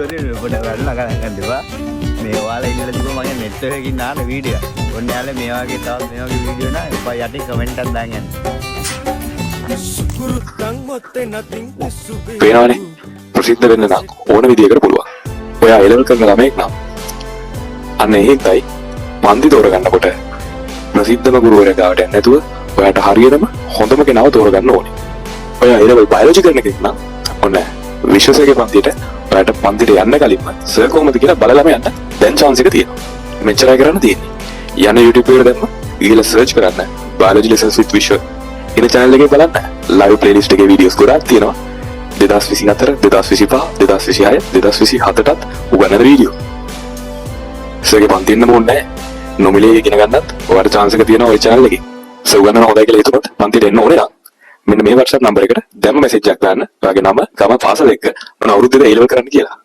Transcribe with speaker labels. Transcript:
Speaker 1: sorry ඔබට වැඩලා ගන්න දෙපා. මේ ඔයාලා ඉන්නලා තිබුණ මගේ නෙට් එකකින් නාන වීඩියෝ. ඔන්න යාළුවා මේ වගේ තවත් මේ වගේ වීඩියෝ නා එපා යටින් කමෙන්ට් එකක් දාන්න යන්න.
Speaker 2: පේනවනේ ප්‍රසිද්ධ වෙන්න නම් ඕන විදියකට පුළුවන්. ඔයා එලෙවල් කරන ළමයෙක් නම් අන්න ඒකයි මන්දි තෝරගන්නකොට ප්‍රසිද්ධම ගුරුවරයා ගාවට යන්න නැතුව ඔයාට හරියටම හොඳම කෙනාව තෝරගන්න ඕනේ. ඔයා එලෙවල් බයොලොජි කරන කෙනෙක් නම් ඔන්න විශ්වසේක පන්තියට ඔයාට පන්තියට යන්න කලින්ම සර් කොහොමද කියලා බලලම යන්න දැන් chance එක තියෙනවා. මෙච්චරයි කරන්න තියෙන්නේ. යන YouTube එකට දැම්ම ගිහලා search කරන්න biology lessons with Vishwa ඉන channel එකේ බලන්න live playlist එකේ videos ගොඩාක් තියෙනවා. 2024 2025 2026 2027ටත් උගන්නන වීඩියෝ. සර්ගේ පන්තින්න ඕනේ නොමිලේ ඉගෙන ගන්නත් ඔයාලට chance එක තියෙනවා ওই channel එකේ. සර් උගන්නන හොඳයි කියලා හිතුනොත් පන්තියට එන්න ඕනේ නම් මෙන්න මේ WhatsApp number එකට දැම්ම message එකක් දාන්න. ඔයාගේ නම ගම පාසල එක්ක මොන අවුරුද්දද A level කරන්න කියලා.